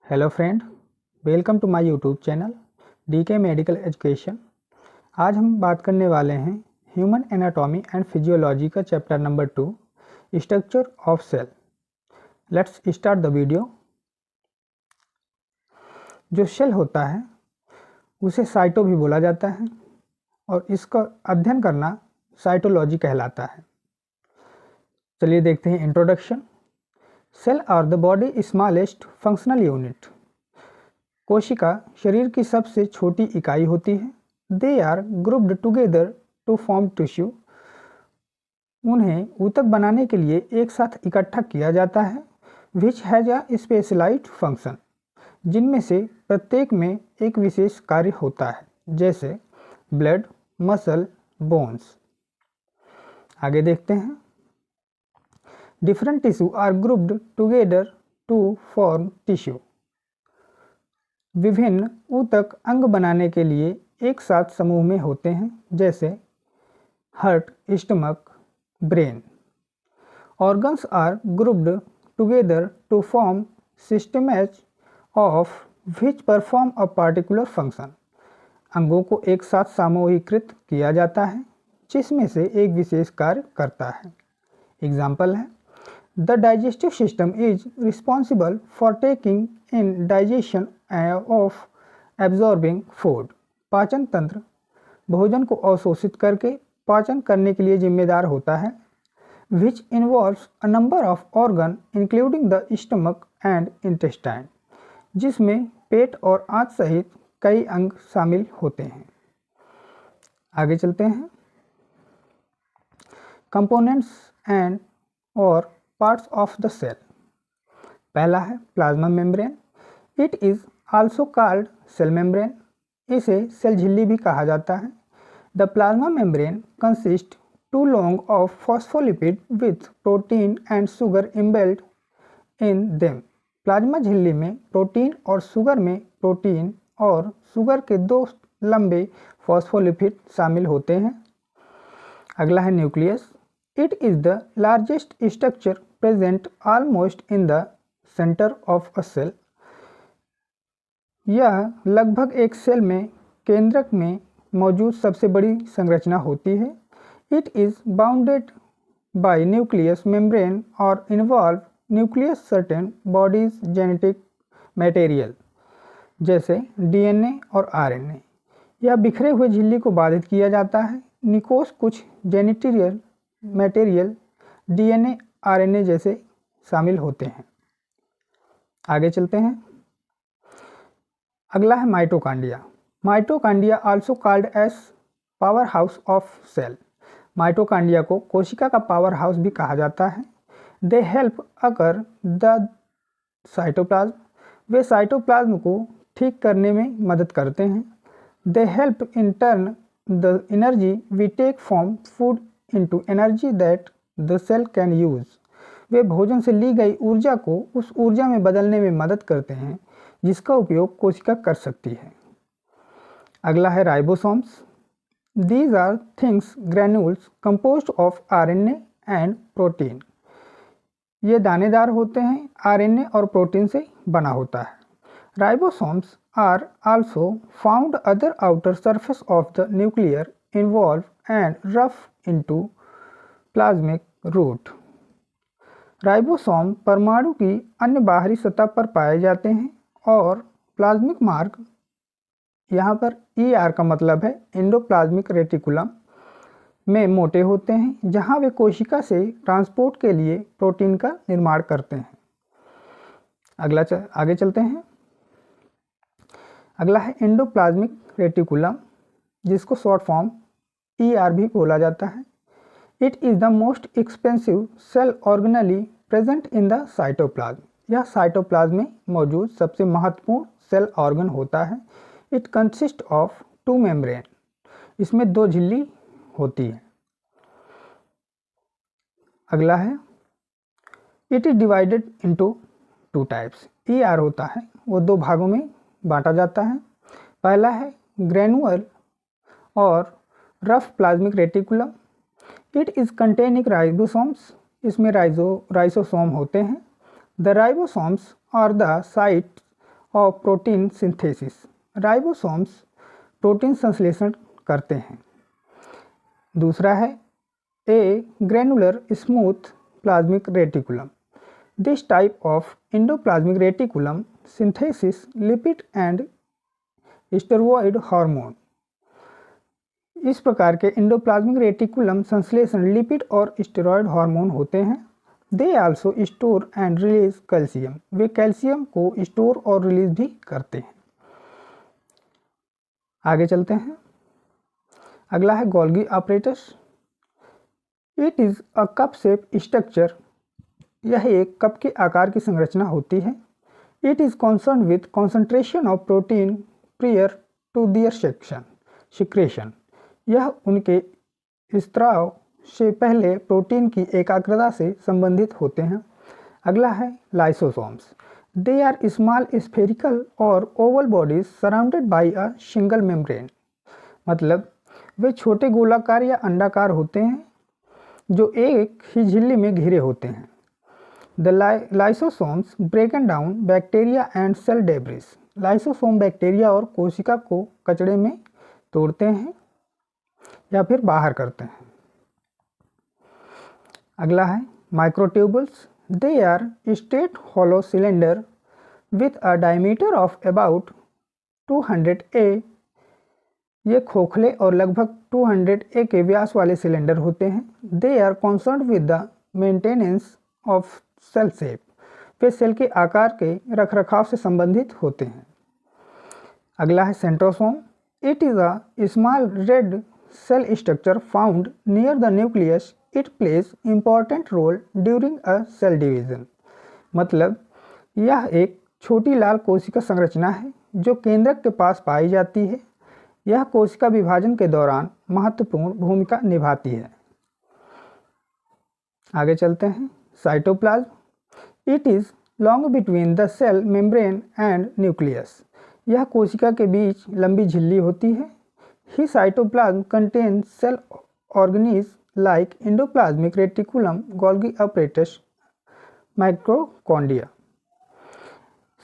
Hello friend, welcome to my YouTube channel DK medical education. आज हम बात करने वाले हैं ह्यूमन एनाटॉमी एंड फिजियोलॉजी का chapter number 2, structure of cell. Let's start the video. जो सेल होता है उसे साइटो भी बोला जाता है और इसका अध्ययन करना साइटोलॉजी कहलाता है। चलिए देखते हैं introduction. Cell are the body smallest functional unit. कोशिका शरीर की सबसे छोटी इकाई होती है। They are grouped together to form tissue. उन्हें ऊतक बनाने के लिए एक साथ इकट्ठा किया जाता है। Which has a specialized function, जिनमें से प्रत्येक में एक विशेष कार्य होता है, जैसे ब्लड, मसल, बोन्स। आगे देखते हैं। Different tissue are grouped together to form tissue. विभिन्न ऊतक अंग बनाने के लिए एक साथ समूह में होते हैं, जैसे heart, stomach, brain. Organs are grouped together to form systems of which perform a particular function. अंगों को एक साथ सामूहिकृत किया जाता है, जिसमें से एक विशेष कार्य करता है। एग्जाम्पल है, the digestive system is responsible for taking in digestion of absorbing food. पाचन तंत्र भोजन को अवशोषित करके पाचन करने के लिए जिम्मेदार होता है। Which involves a number of organ including the stomach and intestine, जिसमें पेट और आंत सहित कई अंग शामिल होते हैं। आगे चलते हैं। कंपोनेंट्स एंड और पार्ट्स ऑफ द सेल। पहला है plasma membrane. It is also called cell membrane. इसे सेल झिल्ली भी कहा जाता है। The plasma membrane consist to long of phospholipid with protein and sugar embedded in them. Plasma झिल्ली में प्रोटीन और शुगर में प्रोटीन और शुगर के दो लंबे फॉस्फोलिपिड शामिल होते हैं। अगला है nucleus. It is the largest structure present almost in the centre of a cell. यह लगभग एक सेल में केंद्रक में मौजूद सबसे बड़ी संरचना होती है। It is bounded by nucleus membrane और involve nucleus certain bodies genetic material, जैसे डीएनए और आरएनए। यह बिखरे हुए झिल्ली को बाधित किया जाता है। निकोस कुछ जेनेटिरियल मटेरियल डीएनए, आरएनए जैसे शामिल होते हैं। आगे चलते हैं। अगला है mitochondria. Mitochondria also called as power house of cell. Mitochondria को कोशिका का पावर हाउस भी कहा जाता है। They help occur the cytoplasm. वे साइटोप्लाज्म को ठीक करने में मदद करते हैं। They help in turn the energy we take from food into energy that the cell can use. वे भोजन से ली गई ऊर्जा को उस ऊर्जा में बदलने में मदद करते हैं जिसका उपयोग कोशिका कर सकती है। अगला है ribosomes. These are things granules composed of RNA and protein. ये दानेदार होते हैं, आरएनए और प्रोटीन से बना होता है। Ribosomes are also found other outer surface of the nuclear involve and rough into plasmic root. Ribosome परमाणु की अन्य बाहरी सतह पर पाए जाते हैं और प्लाज्मिक मार्ग, यहाँ पर ER का मतलब है एंडोप्लाज्मिक रेटिकुलम, में मोटे होते हैं, जहाँ वे कोशिका से ट्रांसपोर्ट के लिए प्रोटीन का निर्माण करते हैं। आगे चलते हैं। अगला है एंडोप्लाज्मिक रेटिकुलम, जिसको शॉर्ट फॉर्म ER भी बोला जाता है। It is the most expensive cell organelle present in the cytoplasm. यह साइटोप्लाज्म में मौजूद सबसे महत्वपूर्ण सेल ऑर्गन होता है। It consist of 2 membrane. इसमें 2 झिल्ली होती है। अगला है it is divided into 2 types. ER होता है वो 2 भागों में बांटा जाता है। पहला है ग्रेनुअल और rough plasmic reticulum. It is containing ribosomes. इसमें राइसोसोम होते हैं। The ribosomes are the site of protein synthesis. Ribosomes protein संश्लेषण करते हैं। दूसरा है agranular smooth plasmic reticulum. This type of endoplasmic reticulum synthesis lipid and steroid hormone. इस प्रकार के एंडोप्लाज्मिक रेटिकुलम संश्लेषण लिपिड और स्टेरॉयड हार्मोन होते हैं। They also store and release calcium. वे कैल्शियम को स्टोर और रिलीज भी करते हैं। आगे चलते हैं। अगला है Golgi apparatus। It is a cup shape structure. यह एक कप के आकार की संरचना होती है। It is concern with concentration of protein prior to their secretion. यह उनके स्त्राव से पहले प्रोटीन की एकाग्रता से संबंधित होते हैं। अगला है lysosomes. They are small spherical और oval bodies surrounded by a single membrane. मतलब वे छोटे गोलाकार या अंडाकार होते हैं जो एक ही झिल्ली में घिरे होते हैं। The lysosomes broken down bacteria and cell debris. Lysosome bacteria और कोशिका को कचड़े में तोड़ते हैं या फिर बाहर करते हैं। अगला है microtubules. They are straight hollow cylinder with a diameter of about 200 A. ये खोखले और लगभग 200 ए के व्यास वाले सिलेंडर होते हैं। They are concerned with the maintenance of cell shape. वे सेल के आकार के रखरखाव से संबंधित होते हैं। अगला है centrosome. It is a small red cell structure found near the nucleus. It plays important role during a cell division. मतलब यह एक छोटी लाल कोशिका संरचना है जो केंद्रक के पास पाई जाती है। यह कोशिका विभाजन के दौरान महत्वपूर्ण भूमिका निभाती है। आगे चलते हैं। Cytoplasm. It is long between the cell membrane and nucleus. यह कोशिका के बीच लंबी झिल्ली होती है। He cytoplasm contain cell organelles like endoplasmic reticulum, Golgi apparatus, mitochondria.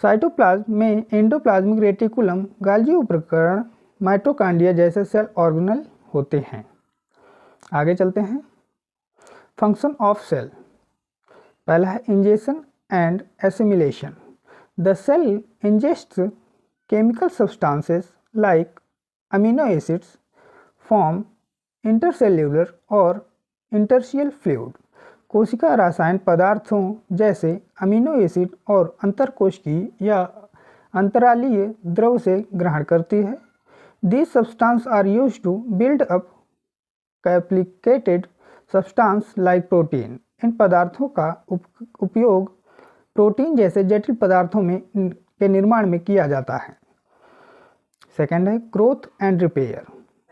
Cytoplasm में एंडोप्लाज्मिक रेटिकुलम, गोल्गी उपकरण, माइटोकॉन्ड्रिया जैसे सेल ऑर्गेनल होते हैं। आगे चलते हैं। Function of cell. पहला है ingestion and assimilation. The cell ingests chemical substances like amino acids from intercellular और इंटरस्टिशियल फ्लूइड। कोशिका रासायन पदार्थों जैसे अमीनो एसिड और अंतरकोशिकीय या अंतरालीय द्रव से ग्रहण करती है। These substances are used to build up complicated substances like protein. इन पदार्थों का उपयोग प्रोटीन जैसे जटिल पदार्थों के निर्माण में किया जाता है। सेकेंड है growth and repair.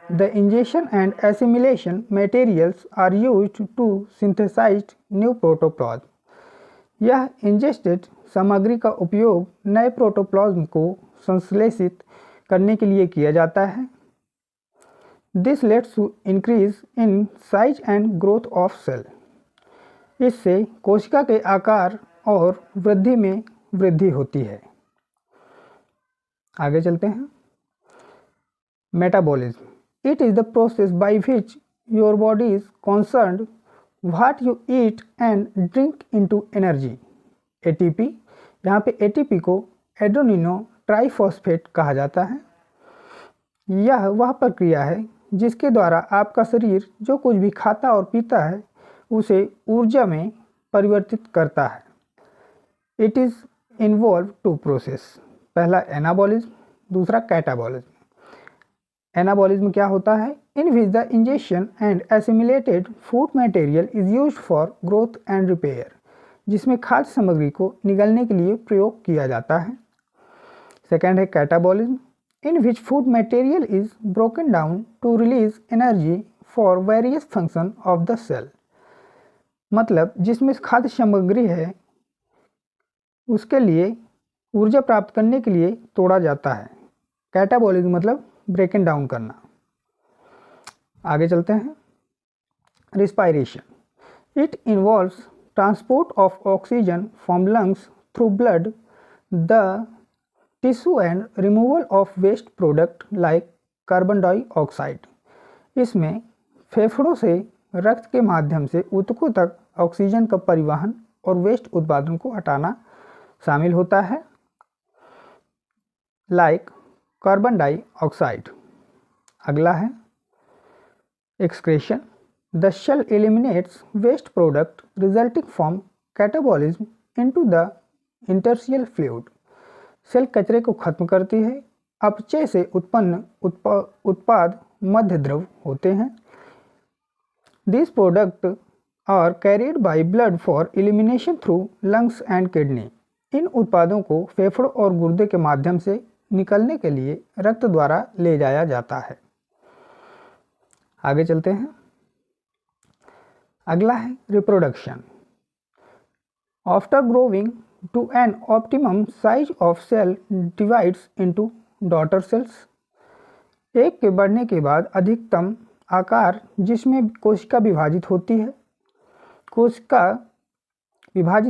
The injection and assimilation materials are used to synthesize new protoplasm. यह इंजेस्टेड सामग्री का उपयोग नए प्रोटोप्लाज्म को संश्लेषित करने के लिए किया जाता है। This lets to increase in size and growth of cell. इससे कोशिका के आकार और वृद्धि में वृद्धि होती है। आगे चलते हैं। Metabolism. It is the process by which your body is concerned what you eat and drink into energy. ATP. यहाँ पे एटीपी को एड्रेनाइन ट्राइफॉस्फेट कहा जाता है। यह वह प्रक्रिया है जिसके द्वारा आपका शरीर जो कुछ भी खाता और पीता है उसे ऊर्जा में परिवर्तित करता है। It is involve two process. पहला एनाबॉलिज्म, दूसरा कैटाबॉलिज्म। एनाबॉलिज्म क्या होता है? In which the injection and assimilated food material is used for growth and repair. जिसमें खाद्य सामग्री को निगलने के लिए प्रयोग किया जाता है। सेकेंड है catabolism, in which food material is broken down to release energy for various function of the cell। मतलब जिसमें खाद्य सामग्री है उसके लिए ऊर्जा प्राप्त करने के लिए तोड़ा जाता है। कैटाबॉलिज्म मतलब ब्रेकन डाउन करना। आगे चलते हैं। Respiration. It involves transport of oxygen from lungs through blood. The tissue and removal of waste product like carbon dioxide. इसमें फेफड़ों से रक्त के माध्यम से ऊतकों तक ऑक्सीजन का परिवहन और वेस्ट उत्पादन को हटाना शामिल होता है, लाइक कार्बन डाइऑक्साइड। अगला है excretion. The cell eliminates waste product resulting from catabolism into the interstitial fluid. Cell कचरे को खत्म करती है। अपचय से उत्पन्न उत्पाद मध्य द्रव होते हैं। This product are carried by blood for elimination through lungs and kidney. इन उत्पादों को फेफड़ों और गुर्दे के माध्यम से निकलने के लिए रक्त द्वारा ले जाया जाता है। आगे चलते हैं। अगला है reproduction. After growing to an optimum size of cell divides into daughter cells. एक के बढ़ने के बाद अधिकतम आकार जिसमें कोशिका विभाजित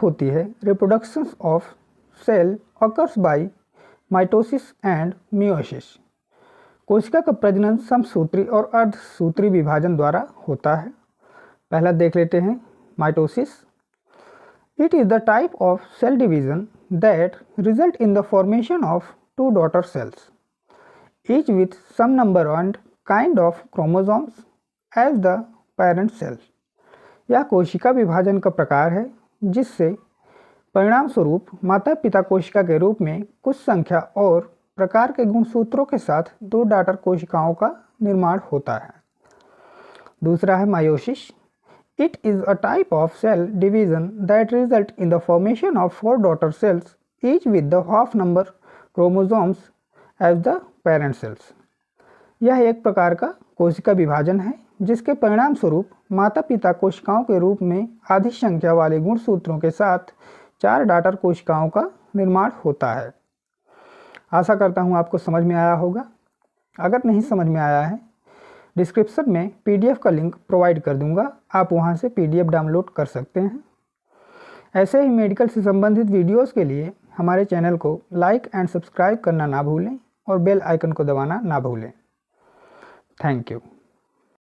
होती है, reproduction of cell occurs by mitosis and meiosis. कोशिका का प्रजनन समसूत्री और अर्धसूत्री विभाजन द्वारा होता है। पहला देख लेते हैं mitosis. It is the type of cell division that result in the formation of two daughter cells, each with some number and kind of chromosomes as the parent cell. यह कोशिका विभाजन का प्रकार है जिससे परिणाम स्वरूप माता पिता कोशिका के रूप में कुछ संख्या और प्रकार के गुणसूत्रों के साथ दो डॉटर कोशिकाओं का निर्माण होता है। दूसरा है meiosis. It is a type of cell division that result in the formation of 4 daughter cells, each with the half number chromosomes as the parent cells. यह एक प्रकार का कोशिका विभाजन है जिसके परिणाम स्वरूप माता पिता कोशिकाओं के रूप में आधी संख्या वाले गुणसूत्रों के साथ 4 डॉटर कोशिकाओं का निर्माण होता है। आशा करता हूँ आपको समझ में आया होगा। अगर नहीं समझ में आया है, डिस्क्रिप्शन में PDF का लिंक प्रोवाइड कर दूंगा, आप वहाँ से PDF डाउनलोड कर सकते हैं। ऐसे ही मेडिकल से संबंधित वीडियोस के लिए हमारे चैनल को लाइक एंड सब्सक्राइब करना ना भूलें और बेल आइकन को दबाना ना भूलें। Thank you.